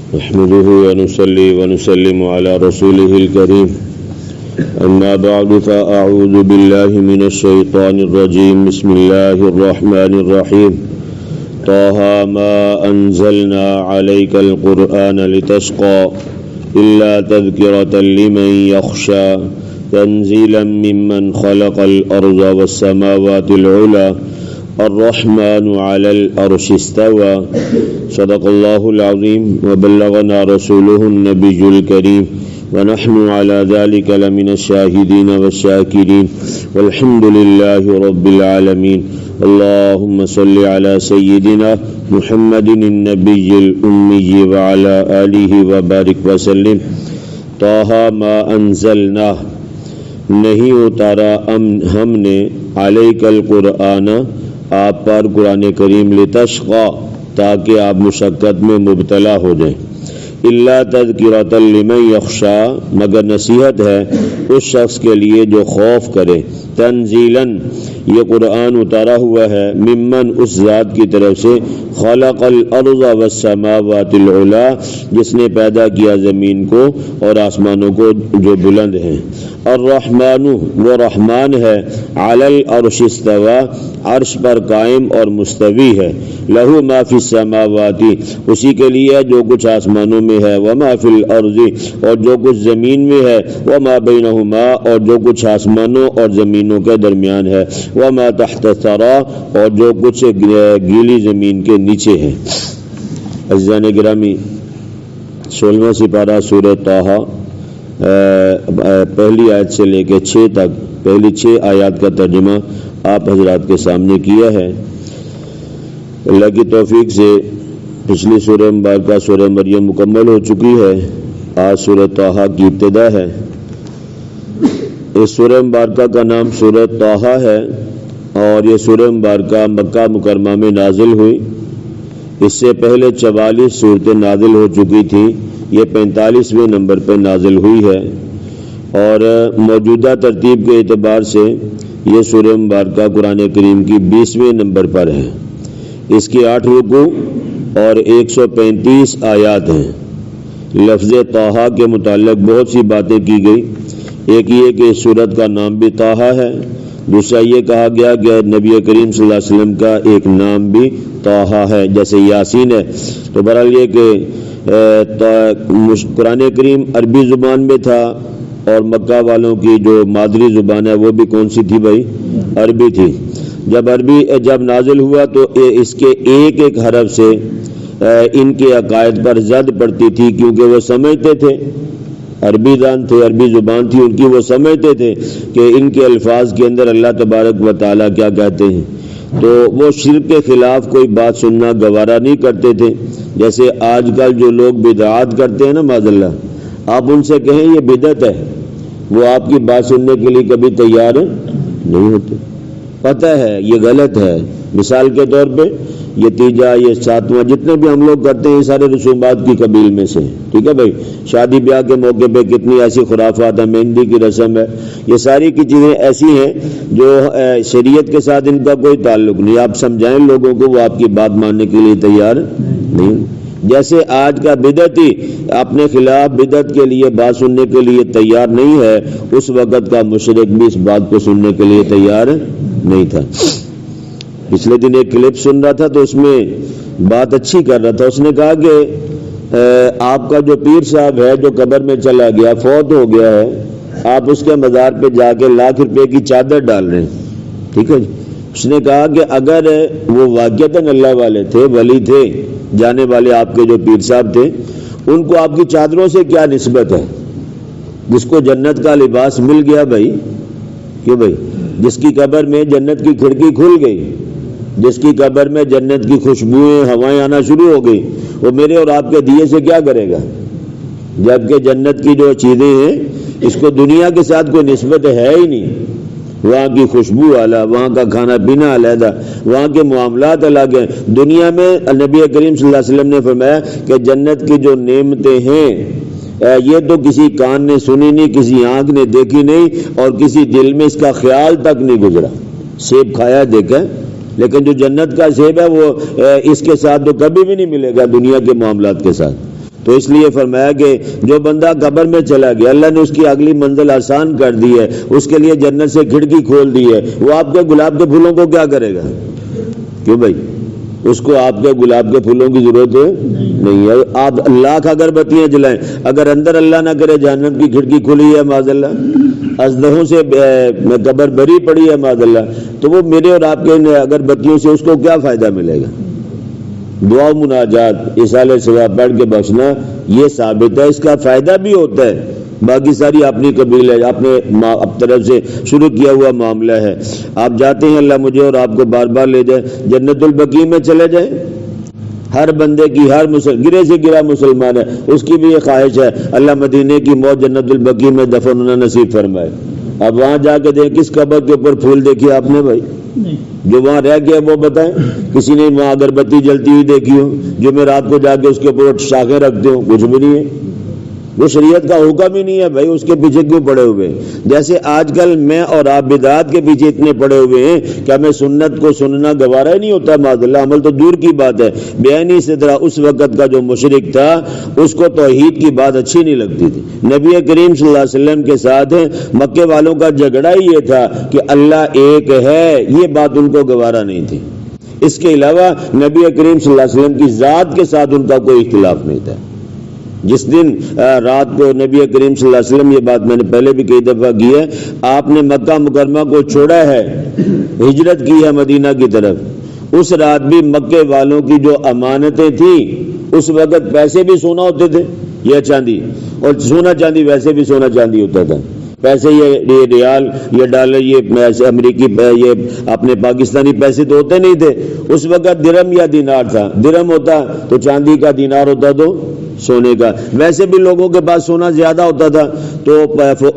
نحمده ونصلي ونسلم على رسوله الكريم أما بعد فأعوذ بالله من الشيطان الرجيم بسم الله الرحمن الرحيم طه ما أنزلنا عليك القرآن لتشقى إلا تذكرة لمن يخشى تنزيلا ممن خلق الأرض والسماوات العلى الرحمن على العرش استوى صدق الله العظيم وبلغنا رسوله النبي الكريم ونحن على ذلك لمن الشاهدين والشاكرين والحمد لله رب العالمين اللهم صل على سيدنا محمد النبي الأمي وعلى آله وبارك وسلم طه ما انزلنا نہیں اتارا ہم نے علیک القرآن آپ پر قرآن کریم لتشقى تاکہ آپ مشقت میں مبتلا ہو جائیں الا تذکرۃ لمن یخشی مگر نصیحت ہے اس شخص کے لیے جو خوف کرے تنزیلاً یہ قرآن اتارا ہوا ہے ممن اس ذات کی طرف سے خلق الارض والسماوات العلی جس نے پیدا کیا زمین کو اور آسمانوں کو جو بلند ہیں الرحمن وہ رحمان ہے علی العرش استوى عرش پر قائم اور مستوی ہے لہو ما فی السماوات اسی کے لیے جو کچھ آسمانوں میں ہے وما فی الارض اور جو کچھ زمین میں ہے وما بینہما اور جو کچھ آسمانوں اور زمینوں کے درمیان ہے وما تحت الثری اور جو کچھ گیلی زمین کے نیچے ہے عزیزان گرامی 16واں سپارہ سورہ طہ پہلی آیت سے لے کے 6 تک پہلی 6 آیات کا ترجمہ آپ حضرات کے سامنے کیا ہے اللہ کی توفیق سے پچھلی سورہ مبارکہ سورہ مریم مکمل ہو چکی ہے آج سورہ طہ کی ابتدا ہے اس سورہ مبارکہ کا نام سورہ طہ ہے اور یہ سورہ مبارکہ مکہ مکرمہ میں نازل ہوئی اس سے پہلے 44 صورتیں نازل ہو چکی تھیں یہ 45ویں نمبر پہ نازل ہوئی ہے اور موجودہ ترتیب کے اعتبار سے یہ سورہ مبارکہ قرآن کریم کی 20ویں نمبر پر ہے اس کی 8 رکوع اور 135 آیات ہیں لفظ طہ کے متعلق بہت سی باتیں کی گئی ایک یہ کہ اس سورت کا نام بھی طہ ہے دوسرا یہ کہا گیا کہ نبی کریم صلی اللہ علیہ وسلم کا ایک نام بھی طہ ہے جیسے یاسین ہے تو بہرحال یہ کہ قرآن کریم عربی زبان میں تھا اور مکہ والوں کی جو مادری زبان ہے وہ بھی کون سی تھی بھائی عربی تھی جب نازل ہوا تو اس کے ایک ایک حرف سے ان کے عقائد پر زد پڑتی تھی کیونکہ وہ سمجھتے تھے عربی دان تھے عربی زبان تھی ان کی وہ سمجھتے تھے کہ ان کے الفاظ کے اندر اللہ تبارک و تعالیٰ کیا کہتے ہیں تو وہ شرک کے خلاف کوئی بات سننا گوارا نہیں کرتے تھے جیسے آج کل جو لوگ بدعات کرتے ہیں نا معاذ اللہ آپ ان سے کہیں یہ بدعت ہے وہ آپ کی بات سننے کے لیے کبھی تیار نہیں ہوتے پتہ ہے یہ غلط ہے مثال کے طور پہ یہ تیجا یہ ساتواں جتنے بھی ہم لوگ کرتے ہیں یہ سارے رسومات کی قبیل میں سے ٹھیک ہے بھائی شادی بیاہ کے موقع پہ کتنی ایسی خرافات ہیں مہندی کی رسم ہے یہ ساری کی چیزیں ایسی ہیں جو شریعت کے ساتھ ان کا کوئی تعلق نہیں آپ سمجھائیں لوگوں کو وہ آپ کی بات ماننے کے لیے تیار نہیں جیسے آج کا بدعتی اپنے خلاف بدعت کے لیے بات سننے کے لیے تیار نہیں ہے اس وقت کا مشرک بھی اس بات کو سننے کے لیے تیار نہیں تھا پچھلے دن ایک کلپ سن رہا تھا تو اس میں بات اچھی کر رہا تھا اس نے کہا کہ آپ کا جو پیر صاحب ہے جو قبر میں چلا گیا فوت ہو گیا ہے آپ اس کے مزار پہ جا کے لاکھ روپے کی چادر ڈال رہے ہیں ٹھیک ہے اس نے کہا کہ اگر وہ واقعتاً اللہ والے تھے ولی تھے جانے والے آپ کے جو پیر صاحب تھے ان کو آپ کی چادروں سے کیا نسبت ہے جس کو جنت کا لباس مل گیا بھائی کیوں بھائی جس کی قبر میں جنت کی کھڑکی کھل گئی جس کی قبر میں جنت کی خوشبوئیں ہوائیں آنا شروع ہو گئی وہ میرے اور آپ کے دیے سے کیا کرے گا جبکہ جنت کی جو چیزیں ہیں اس کو دنیا کے ساتھ کوئی نسبت ہے ہی نہیں وہاں کی خوشبو الگ وہاں کا کھانا پینا علیحدہ وہاں کے معاملات الگ ہیں دنیا میں نبی کریم صلی اللہ علیہ وسلم نے فرمایا کہ جنت کی جو نعمتیں ہیں یہ تو کسی کان نے سنی نہیں کسی آنکھ نے دیکھی نہیں اور کسی دل میں اس کا خیال تک نہیں گزرا سیب کھایا دیکھا لیکن جو جنت کا سیب ہے وہ اس کے ساتھ تو کبھی بھی نہیں ملے گا دنیا کے معاملات کے ساتھ تو اس لیے فرمایا کہ جو بندہ قبر میں چلا گیا، اللہ نے اس کی اگلی منزل آسان کر دی ہے، اس کے لیے جنت سے کھڑکی کھول دی ہے، وہ آپ کے گلاب کے پھولوں کو کیا کرے گا؟ کیوں بھائی؟ اس کو آپ کے گلاب کے پھولوں کی ضرورت نہیں ہے۔ آپ لاکھ اگربتیاں جلائیں، اگر اندر اللہ نہ کرے جہنم کی کھڑکی کھلی ہے معاذ اللہ، ازدہوں سے قبر بھری پڑی ہے معاذ اللہ، تو وہ میرے اور آپ کے اگربتیوں سے اس کو کیا فائدہ ملے گا؟ دعا مناجات اصالہ ثواب پڑھ کے بخشنا یہ ثابت ہے، اس کا فائدہ بھی ہوتا ہے، باقی ساری اپنی قبیل ہے، اپنے طرف سے شروع کیا ہوا معاملہ ہے۔ آپ جاتے ہیں، اللہ مجھے اور آپ کو بار بار لے جائے، جنت البقیع میں چلے جائیں۔ ہر بندے کی، ہر گرے سے گرا مسلمان ہے، اس کی بھی یہ خواہش ہے اللہ مدینے کی موت جنت البقیع میں دفن ہونا نصیب فرمائے۔ اب وہاں جا کے دیکھ کس قبر کے اوپر پھول دیکھے آپ نے بھائی؟ جو وہاں رہ گیا وہ بتائیں، کسی نے وہاں اگربتی جلتی ہوئی دیکھی ہو جو میں رات کو جا کے اس کے اوپر شاخیں رکھتے ہوں؟ کچھ بھی نہیں ہے، وہ شریعت کا حکم ہی نہیں ہے بھائی، اس کے پیچھے کیوں پڑے ہوئے ہیں؟ جیسے آج کل میں اور آپ بدعات کے پیچھے اتنے پڑے ہوئے ہیں کہ ہمیں سنت کو سننا گوارا ہی نہیں ہوتا، معاذ اللہ، عمل تو دور کی بات ہے۔ بیانی سے طرح اس وقت کا جو مشرک تھا اس کو توحید کی بات اچھی نہیں لگتی تھی۔ نبی کریم صلی اللہ علیہ وسلم کے ساتھ مکے والوں کا جھگڑا ہی یہ تھا کہ اللہ ایک ہے، یہ بات ان کو گوارا نہیں تھی۔ اس کے علاوہ نبی کریم صلی اللہ علیہ وسلم کی ذات کے ساتھ ان کا کوئی اختلاف نہیں تھا۔ جس دن رات کو نبی کریم صلی اللہ علیہ وسلم، یہ بات میں نے پہلے بھی کئی دفعہ کی ہے، آپ نے مکہ مکرمہ کو چھوڑا ہے، ہجرت کی ہے مدینہ کی طرف، اس رات بھی مکے والوں کی جو امانتیں تھیں، اس وقت پیسے بھی سونا ہوتے تھے یا چاندی، اور سونا چاندی ویسے بھی سونا چاندی ہوتا تھا، پیسے یہ ریال، یہ ڈالر، یہ امریکی، یہ اپنے پاکستانی پیسے تو ہوتے نہیں تھے، اس وقت درہم یا دینار تھا، درہم ہوتا تو چاندی کا، دینار ہوتا تو سونے کا، ویسے بھی لوگوں کے پاس سونا زیادہ ہوتا تھا۔ تو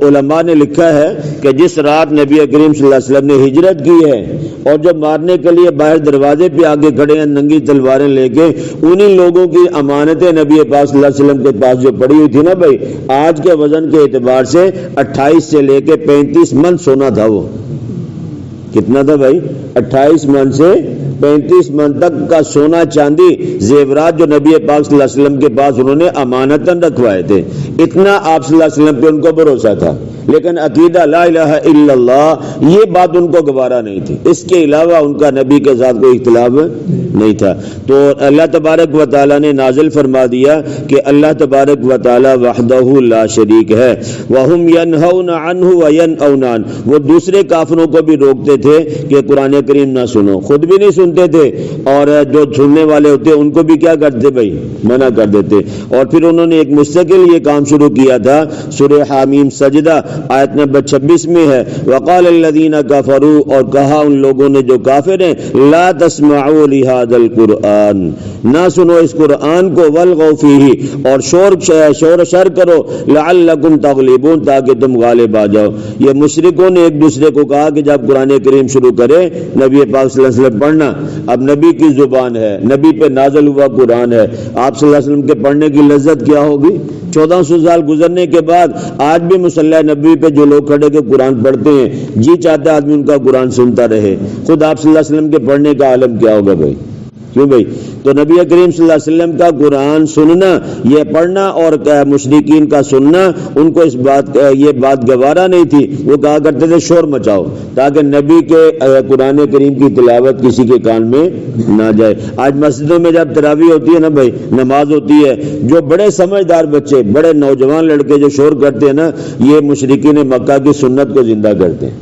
علماء نے لکھا ہے کہ جس رات نبی کریم صلی اللہ علیہ وسلم نے ہجرت کی ہے اور جو مارنے کے لیے باہر دروازے پہ آگے کھڑے ہیں ننگی تلواریں لے کے، انہی لوگوں کی امانتیں نبی پاک صلی اللہ علیہ وسلم کے پاس جو پڑی ہوئی تھی نا بھائی، آج کے وزن کے اعتبار سے 28 سے لے کے 35 من سونا تھا۔ وہ کتنا تھا بھائی؟ 28 من سے 35 من تک کا سونا چاندی زیورات جو نبی پاک صلی اللہ علیہ وسلم کے پاس انہوں نے امانتاً رکھوائے تھے، اتنا آپ صلی اللہ علیہ وسلم پہ ان کو بھروسہ تھا، لیکن عقیدہ لا الہ الا اللہ یہ بات ان کو گوارا نہیں تھی، اس کے علاوہ ان کا نبی کے ساتھ کوئی اختلاف نہیں تھا۔ تو اللہ تبارک و تعالیٰ نے نازل فرما دیا کہ اللہ تبارک و تعالیٰ وحدہ لا شریک ہے، وَهُمْ يَنْهَوْنَ عَنْهُ وَيَنْأَوْنَ عَنْهُ، وہ دوسرے کافروں کو بھی روکتے تھے کہ قرآن کریم نہ سنو، خود بھی نہیں سنتے تھے، اور جو سننے والے ہوتے ان کو بھی کیا کرتے بھائی؟ منع کر دیتے۔ اور پھر انہوں نے ایک مستقل یہ کام شروع کیا تھا، سورہ حامیم سجدہ آیت نمبر 26 میں ہے، وَقَالَ الَّذِينَ كَفَرُوا، اور کہا ان لوگوں نے جو کافر ہیں، لَا تَسْمَعُوا لِهَذَا الْقُرْآنِ، نہ سنو اس قرآن کو، وَالْغَوْا فِيهِ، اور شور شر کرو، لَعَلَّكُمْ تَغْلِبُونَ، تاکہ تم غالب آ جاؤ۔ یہ مشرکوں نے ایک دوسرے کو کہا کہ جب قرآن کریم شروع کرے نبی پاک صلی اللہ علیہ وسلم پڑھنا، اب نبی کی زبان ہے، نبی پہ نازل ہوا قرآن ہے، آپ صلی اللہ علیہ وسلم کے پڑھنے کی لذت کیا ہوگی؟ 1400 سال گزرنے کے بعد آج بھی مصلی نبی پہ جو لوگ کھڑے کے قرآن پڑھتے ہیں، جی چاہتا ہے آدمی ان کا قرآن سنتا رہے، خود آپ صلی اللہ علیہ وسلم کے پڑھنے کا عالم کیا ہوگا بھائی؟ کیوں بھائی؟ تو نبی کریم صلی اللہ علیہ وسلم کا قرآن سننا، یہ پڑھنا اور مشرکین کا سننا، ان کو یہ بات گوارا نہیں تھی، وہ کہا کرتے تھے شور مچاؤ تاکہ نبی کے قرآن کریم کی تلاوت کسی کے کان میں نہ جائے۔ آج مسجدوں میں جب تراویح ہوتی ہے نا بھائی، نماز ہوتی ہے، جو بڑے سمجھدار بچے، بڑے نوجوان لڑکے جو شور کرتے ہیں نا، یہ مشرکین مکہ کی سنت کو زندہ کرتے ہیں۔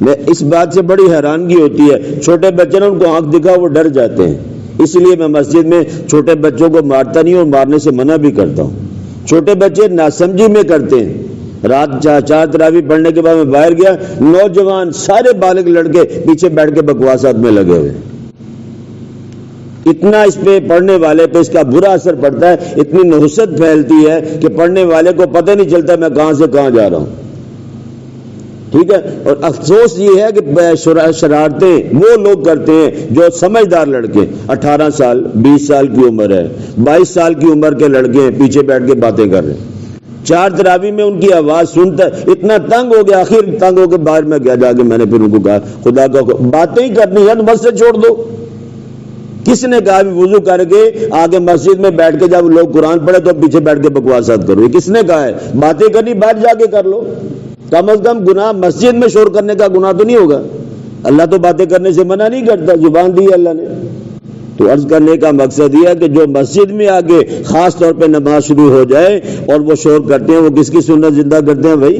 میں اس بات سے بڑی حیرانگی ہوتی ہے، چھوٹے بچے نا ان کو آنکھ دکھا وہ ڈر جاتے ہیں، اس لیے میں مسجد میں چھوٹے بچوں کو مارتا نہیں اور مارنے سے منع بھی کرتا ہوں۔ چھوٹے بچے ناسمجھی میں کرتے ہیں۔ رات 4 تراویح پڑھنے کے بعد میں باہر گیا، نوجوان سارے بالغ لڑکے پیچھے بیٹھ کے بکواسات میں لگے ہوئے، اتنا اس پہ پڑھنے والے پہ اس کا برا اثر پڑتا ہے، اتنی نحوست پھیلتی ہے کہ پڑھنے والے کو پتہ نہیں چلتا میں کہاں سے کہاں جا رہا ہوں، ٹھیک ہے۔ اور افسوس یہ ہے کہ شرارتیں وہ لوگ کرتے ہیں جو سمجھدار لڑکے، 18 سال 20 سال کی عمر ہے، 22 سال کی عمر کے لڑکے ہیں، پیچھے بیٹھ کے باتیں کر رہے ہیں۔ 4 تراویح میں ان کی آواز سنتا اتنا تنگ ہو گیا، آخر تنگ ہو کے باہر میں گیا، جا کے میں نے پھر ان کو کہا خدا کا باتیں ہی کرنی ہے تو بس سے چھوڑ دو، کس نے کہا بھی وضو کر کے آگے مسجد میں بیٹھ کے جب لوگ قرآن پڑھے تو پیچھے بیٹھ کے بکواسات کرو؟ یہ کس نے کہا ہے؟ باتیں کرنی باہر جا کے کر لو، کم از کم گناہ مسجد میں شور کرنے کا گناہ تو نہیں ہوگا۔ اللہ تو باتیں کرنے سے منع نہیں کرتا، زبان دی ہے اللہ نے۔ تو عرض کرنے کا مقصد یہ ہے کہ جو مسجد میں آگے خاص طور پہ نماز شروع ہو جائے اور وہ شور کرتے ہیں، وہ کس کی سنت زندہ کرتے ہیں بھائی؟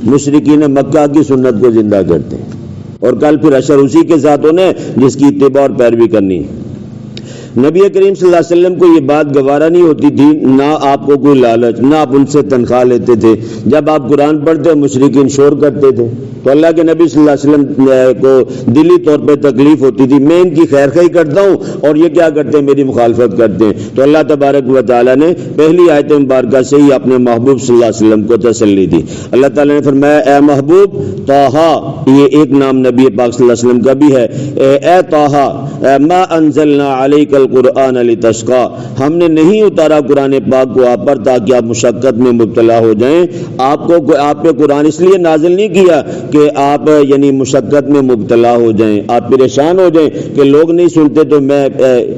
مشرکین مکہ کی سنت کو زندہ کرتے ہیں، اور کل پھر اشر اسی کے ساتھ انہیں جس کی اتباع اور پیروی کرنی ہے۔ نبی کریم صلی اللہ علیہ وسلم کو یہ بات گوارا نہیں ہوتی تھی، نہ آپ کو کوئی لالچ، نہ آپ ان سے تنخواہ لیتے تھے۔ جب آپ قرآن پڑھتے مشرکین شور کرتے تھے تو اللہ کے نبی صلی اللہ علیہ وسلم کو دلی طور پہ تکلیف ہوتی تھی، میں ان کی خیر خواہی کرتا ہوں اور یہ کیا کرتے ہیں؟ میری مخالفت کرتے ہیں۔ تو اللہ تبارک و تعالیٰ نے پہلی آیت مبارکہ سے ہی اپنے محبوب صلی اللہ علیہ وسلم کو تسلی دی۔ اللہ تعالیٰ نے فرمایا اے محبوب طٰہٰ، یہ ایک نام نبی پاک صلی اللہ علیہ وسلم کا بھی ہے، اے طٰہٰ ما انزلنا علیک القرآن لتشقی، ہم نے نہیں اتارا قرآن پاک کو آپ پر تاکہ آپ مشقت میں مبتلا ہو جائیں۔ آپ پہ قرآن اس لیے نازل نہیں کیا کہ آپ یعنی مشقت میں مبتلا ہو جائیں، آپ پریشان ہو جائیں کہ لوگ نہیں سنتے تو میں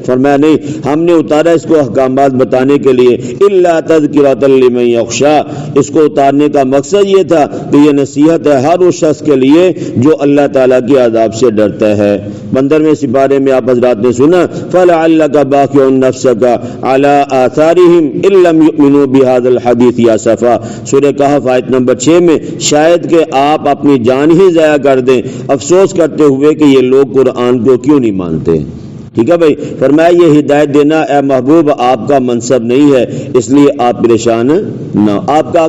فرمایا نہیں، ہم نے اتارا اس کو احکامات بتانے کے لیے، الا تذکرۃ لمن یخشی، اس کو اتارنے کا مقصد یہ تھا کہ یہ نصیحت ہے ہر اس شخص کے لیے جو اللہ تعالیٰ کے عذاب سے ڈرتا ہے۔ 15ویں سپارے میں آپ حضرات نے سنا فَلَعَلَّكَ بَاخِعٌ نَفْسَكَ عَلَىٰ آثَارِهِمْ إِن لَّمْ يُؤْمِنُوا بِهَٰذَا الْحَدِيثِ آسَفًا، سورہ کہف آیت نمبر 6 میں، شاید کہ آپ اپنی جان ہی ضائع کر دیں افسوس کرتے ہوئے کہ یہ لوگ قرآن کو کیوں نہیں مانتے۔ ٹھیک ہے بھائی، فرمایا یہ ہدایت دینا اے محبوب آپ کا منصب نہیں ہے، اس لیے آپ پریشان نہ، آپ کا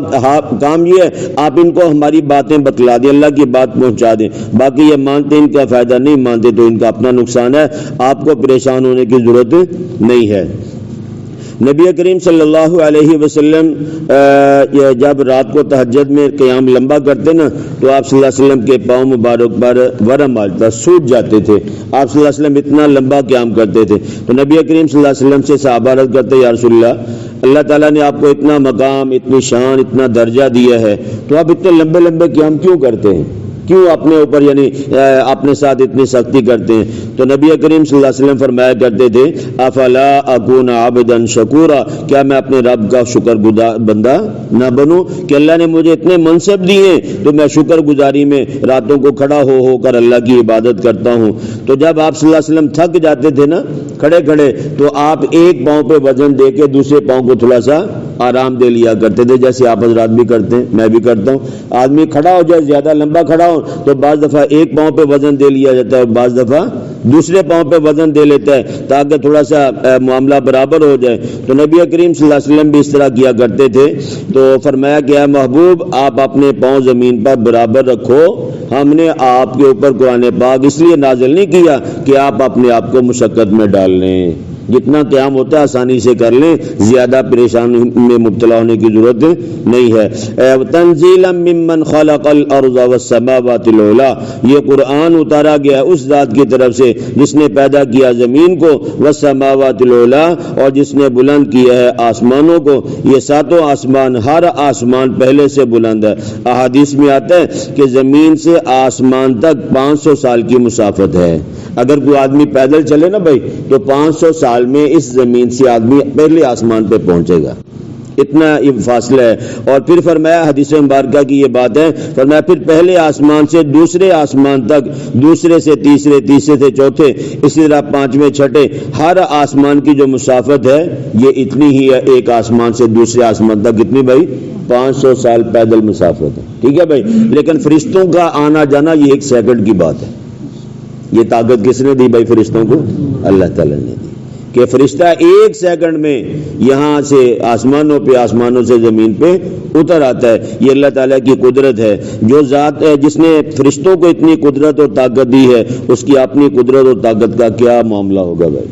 کام یہ ہے آپ ان کو ہماری باتیں بتلا دیں، اللہ کی بات پہنچا دیں، باقی یہ مانتے ان کا فائدہ، نہیں مانتے تو ان کا اپنا نقصان ہے، آپ کو پریشان ہونے کی ضرورت نہیں ہے۔ نبی کریم صلی اللہ علیہ وسلم جب رات کو تہجد میں قیام لمبا کرتے نا تو آپ صلی اللہ علیہ وسلم کے پاؤں مبارک پر ورم آتا، سوج جاتے تھے، آپ صلی اللہ علیہ وسلم اتنا لمبا قیام کرتے تھے۔ تو نبی کریم صلی اللہ علیہ وسلم سے صحابہ عرض کرتے یا رسول اللہ تعالیٰ نے آپ کو اتنا مقام، اتنی شان، اتنا درجہ دیا ہے تو آپ اتنے لمبے لمبے قیام کیوں کرتے ہیں؟ کیوں اپنے اوپر یعنی اپنے ساتھ اتنی سختی کرتے ہیں؟ تو نبی کریم صلی اللہ علیہ وسلم فرمایا کرتے تھے افلا اکون عبدا شکورا، کیا میں اپنے رب کا شکر گزار بندہ نہ بنوں کہ اللہ نے مجھے اتنے منصب دیے تو میں شکر گزاری میں راتوں کو کھڑا ہو کر اللہ کی عبادت کرتا ہوں۔ تو جب آپ صلی اللہ علیہ وسلم تھک جاتے تھے نا کھڑے کھڑے تو آپ ایک پاؤں پہ وزن دے کے دوسرے پاؤں کو تھوڑا سا آرام دے لیا کرتے تھے، جیسے آپ حضرات بھی کرتے ہیں، میں بھی کرتا ہوں۔ آدمی کھڑا ہو جائے، زیادہ لمبا کھڑا ہو تو بعض دفعہ ایک پاؤں پہ وزن دے لیا جاتا ہے اور بعض دفعہ دوسرے پاؤں پہ وزن دے لیتا ہے تاکہ تھوڑا سا معاملہ برابر ہو جائے۔ تو نبی کریم صلی اللہ علیہ وسلم بھی اس طرح کیا کرتے تھے۔ تو فرمایا کہ اے محبوب آپ اپنے پاؤں زمین پر برابر رکھو، ہم نے آپ کے اوپر قرآن پاک اس لیے نازل نہیں کیا کہ آپ اپنے آپ کو مشقت میں ڈال لیں، جتنا قیام ہوتا ہے آسانی سے کر لیں، زیادہ پریشانی میں مبتلا ہونے کی ضرورت نہیں ہے۔ تنزیلا ممن خلق الارض والسماوات العلی، یہ قرآن اتارا گیا اس ذات کی طرف سے جس نے پیدا کیا زمین کو، والسماوات العلی، اور جس نے بلند کیا ہے آسمانوں کو۔ یہ ساتوں آسمان، ہر آسمان پہلے سے بلند ہے۔ احادیث میں آتا ہے کہ زمین سے آسمان تک 500 سال کی مسافت ہے۔ اگر کوئی آدمی پیدل چلے نا بھائی تو 500 سال میں اس زمین سے آدمی پہلے آسمان پہ پہنچے گا، اتنا یہ فاصلہ ہے۔ اور پھر فرمایا حدیث مبارکہ کی یہ بات ہے، فرمایا پھر پہلے آسمان سے دوسرے آسمان تک، دوسرے سے تیسرے، تیسرے سے چوتھے، اسی طرح پانچویں چھٹے، ہر آسمان کی جو مسافت ہے یہ اتنی ہی ہے، ایک آسمان سے دوسرے آسمان تک کتنی بھائی؟ 500 سال پیدل مسافت ہے۔ ٹھیک ہے بھائی، لیکن فرشتوں کا آنا جانا یہ 1 سیکنڈ کی بات ہے۔ یہ طاقت کس نے دی بھائی فرشتوں کو؟ اللہ تعالیٰ نے دی کہ فرشتہ 1 سیکنڈ میں یہاں سے آسمانوں پہ، آسمانوں سے زمین پہ اتر آتا ہے۔ یہ اللہ تعالیٰ کی قدرت ہے۔ جو ذات جس نے فرشتوں کو اتنی قدرت اور طاقت دی ہے اس کی اپنی قدرت اور طاقت کا کیا معاملہ ہوگا بھائی؟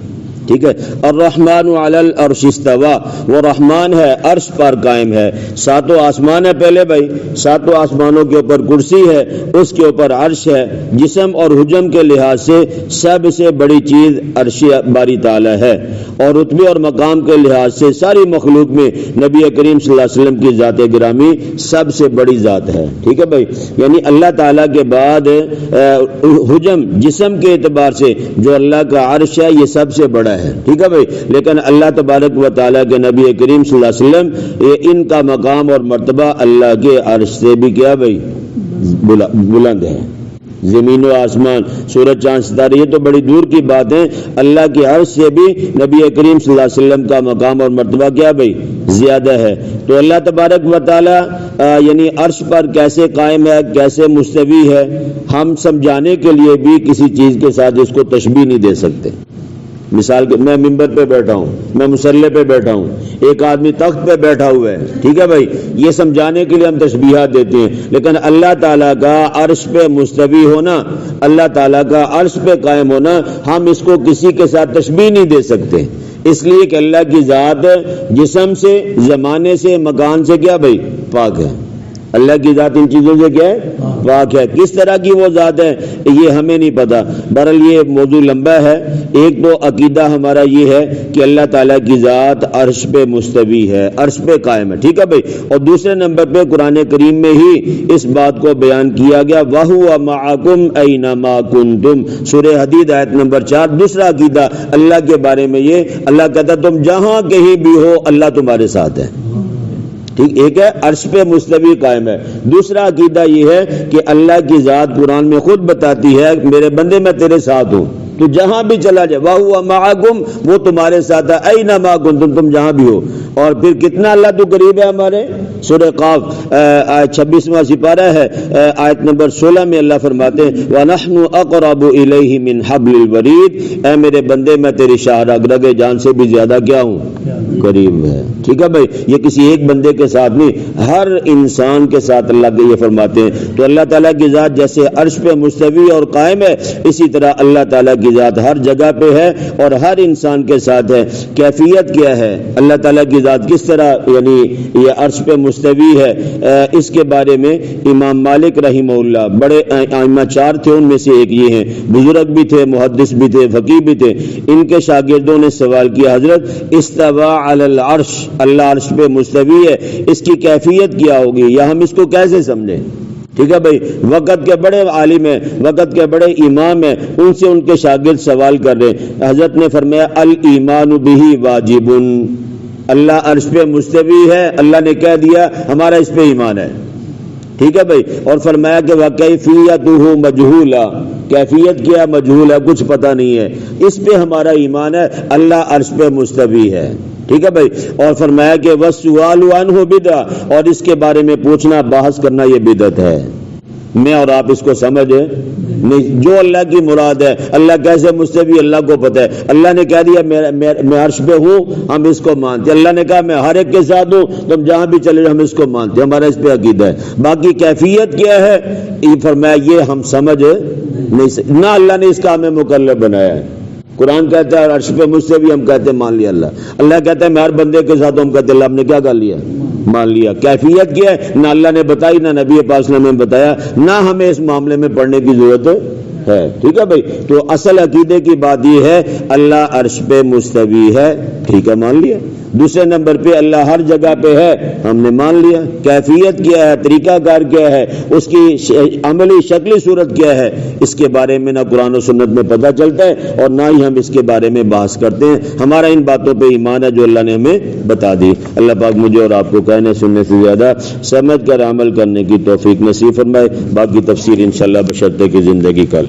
ٹھیک ہے. الرحمن علی العرش استوى، وہ رحمان ہے عرش پر قائم ہے. ساتوں آسمان ہے پہلے بھائی، ساتوں آسمانوں کے اوپر کرسی ہے، اس کے اوپر عرش ہے. جسم اور حجم کے لحاظ سے سب سے بڑی چیز عرش باری تعالی ہے، اور رتبے اور مقام کے لحاظ سے ساری مخلوق میں نبی کریم صلی اللہ علیہ وسلم کی ذات گرامی سب سے بڑی ذات ہے. ٹھیک ہے بھائی، یعنی اللہ تعالیٰ کے بعد حجم جسم کے اعتبار سے جو اللہ کا عرش ہے یہ سب سے بڑا ہے. ٹھیک ہے بھائی، لیکن اللہ تبارک و تعالیٰ کے نبی کریم صلی اللہ علیہ وسلم ان کا مقام اور مرتبہ اللہ کے عرش سے بھی کیا بھائی بلند ہے. زمین و آسمان، سورج چاند ستارے، یہ تو بڑی دور کی بات ہے. اللہ کے عرش سے بھی نبی کریم صلی اللہ علیہ وسلم کا مقام اور مرتبہ کیا بھائی زیادہ ہے. تو اللہ تبارک و تعالی یعنی عرش پر کیسے قائم ہے، کیسے مستوی ہے، ہم سمجھانے کے لیے بھی کسی چیز کے ساتھ اس کو تشبیہ نہیں دے سکتے. مثال کے میں ممبر پہ بیٹھا ہوں، میں مصلی پہ بیٹھا ہوں، ایک آدمی تخت پہ بیٹھا ہوا ہے. ٹھیک ہے بھائی، یہ سمجھانے کے لیے ہم تشبیہات دیتے ہیں. لیکن اللہ تعالیٰ کا عرش پہ مستوی ہونا، اللہ تعالیٰ کا عرش پہ قائم ہونا، ہم اس کو کسی کے ساتھ تشبیہ نہیں دے سکتے، اس لیے کہ اللہ کی ذات جسم سے، زمانے سے، مکان سے کیا بھائی پاک ہے. اللہ کی ذات ان چیزوں سے کیا ہے پاک ہے. کس طرح کی وہ ذات ہے یہ ہمیں نہیں پتا. بہرحال یہ موضوع لمبا ہے. ایک تو عقیدہ ہمارا یہ ہے کہ اللہ تعالیٰ کی ذات عرش پہ مستوی ہے، عرش پہ قائم ہے. ٹھیک ہے بھائی. اور دوسرے نمبر پہ قرآن کریم میں ہی اس بات کو بیان کیا گیا، وَهُوَ مَعَكُمْ أَيْنَمَا كُنْتُمْ، سورہ حدید آیت نمبر 4. دوسرا عقیدہ اللہ کے بارے میں یہ، اللہ کہتا ہے تم جہاں کہیں بھی ہو اللہ تمہارے ساتھ ہے. ٹھیک، ایک ہے عرش پہ مستوی قائم ہے. دوسرا عقیدہ یہ ہے کہ اللہ کی ذات قرآن میں خود بتاتی ہے میرے بندے میں تیرے ساتھ ہوں، تو جہاں بھی چلا جائے وَهُوَ مَعَكُمْ، وہ تمہارے ساتھ ہے، أَيْنَمَا كُنْتُمْ، تم جہاں بھی ہو. اور پھر کتنا اللہ تو قریب ہے ہمارے. سورہ قاف آیت 26واں سپارہ ہے، آیت نمبر 16 میں اللہ فرماتے ہیں وَنَحْنُ أَقْرَبُ إِلَيْهِ مِنْ حَبْلِ الْوَرِيدِ، اے میرے بندے میں تیری شاہ رگ جان سے بھی زیادہ کیا ہوں، قریب ہے. ٹھیک ہے بھائی، یہ کسی ایک بندے کے ساتھ نہیں، ہر انسان کے ساتھ اللہ کے یہ فرماتے ہیں. تو اللہ تعالیٰ کی ذات جیسے عرش پہ مستوی اور قائم ہے، اسی طرح اللہ تعالیٰ کی ذات ہر جگہ پہ ہے اور ہر انسان کے ساتھ ہے. کیفیت کیا ہے، اللہ تعالیٰ کی ذات کس طرح یعنی یہ عرش پہ مستوی ہے، اس کے بارے میں امام مالک رحمہ اللہ، بڑے ائمہ 4 تھے، ان میں سے ایک یہ ہیں، بزرگ بھی تھے، محدث بھی تھے، فقیہ بھی تھے. ان کے شاگردوں نے سوال کیا حضرت استوى علی العرش، اللہ عرش پہ مستوی ہے، اس کی کیفیت کیا ہوگی یا ہم اس کو کیسے سمجھیں. ٹھیک ہے بھائی، وقت کے بڑے عالم ہیں، وقت کے بڑے امام ہیں، ان سے ان کے شاگرد سوال کر رہے ہیں. حضرت نے فرمایا الایمان بہ واجب، اللہ عرش پہ مستوی ہے، اللہ نے کہہ دیا ہمارا اس پہ ایمان ہے. ٹھیک ہے بھائی. اور فرمایا کہ وَكَيْفِيَّتُهُ مَجْهُولًا، کیفیت کیا مجہول ہے، کچھ پتہ نہیں ہے، اس پہ ہمارا ایمان ہے، اللہ عرش پہ مستوی ہے. ٹھیک ہے بھائی. اور فرمایا کہ وَالسُّؤَالُ عَنْهُ بِدْعَةٌ، اور اس کے بارے میں پوچھنا، بحث کرنا یہ بدعت ہے. میں اور آپ اس کو سمجھے نہیں. جو اللہ کی مراد ہے، اللہ کیسے مستوی اللہ کو پتہ ہے. اللہ نے کہہ دیا میں عرش پہ ہوں، ہم اس کو مانتے. اللہ نے کہا میں ہر ایک کے ساتھ ہوں، تم جہاں بھی چلے ہم اس کو مانتے، ہمارا اس پہ عقیدہ ہے. باقی کیفیت کیا ہے فرمایا یہ ہم سمجھ نہیں سکتے، نہ اللہ نے اس کا ہمیں مکلف بنایا ہے. قرآن کہتا ہے عرش پہ مستوی، ہم کہتے ہیں مان لیا اللہ. اللہ کہتا ہے میں ہر بندے کے ساتھ ہوں، ہم کہتے ہیں اللہ ہم نے کیا کر لیا، مان لیا. کیفیت کیا ہے نہ اللہ نے بتائی، نہ نبی پاک صلی اللہ علیہ وسلم نے بتایا، نہ ہمیں اس معاملے میں پڑھنے کی ضرورت ہے. ٹھیک ہے بھائی. تو اصل عقیدے کی بات یہ ہے اللہ عرش پہ مستوی ہے، ٹھیک ہے مان لیا. دوسرے نمبر پہ اللہ ہر جگہ پہ ہے، ہم نے مان لیا. کیفیت کیا ہے، طریقہ کار کیا ہے، اس کی عملی شکلی صورت کیا ہے، اس کے بارے میں نہ قرآن و سنت میں پتہ چلتا ہے اور نہ ہی ہم اس کے بارے میں بحث کرتے ہیں. ہمارا ان باتوں پہ ایمان ہے جو اللہ نے ہمیں بتا دی. اللہ پاک مجھے اور آپ کو کہنے سننے سے زیادہ سمجھ کر عمل کرنے کی توفیق نصیب فرمائے. باقی تفسیر انشاءاللہ بشرطے کی زندگی کل.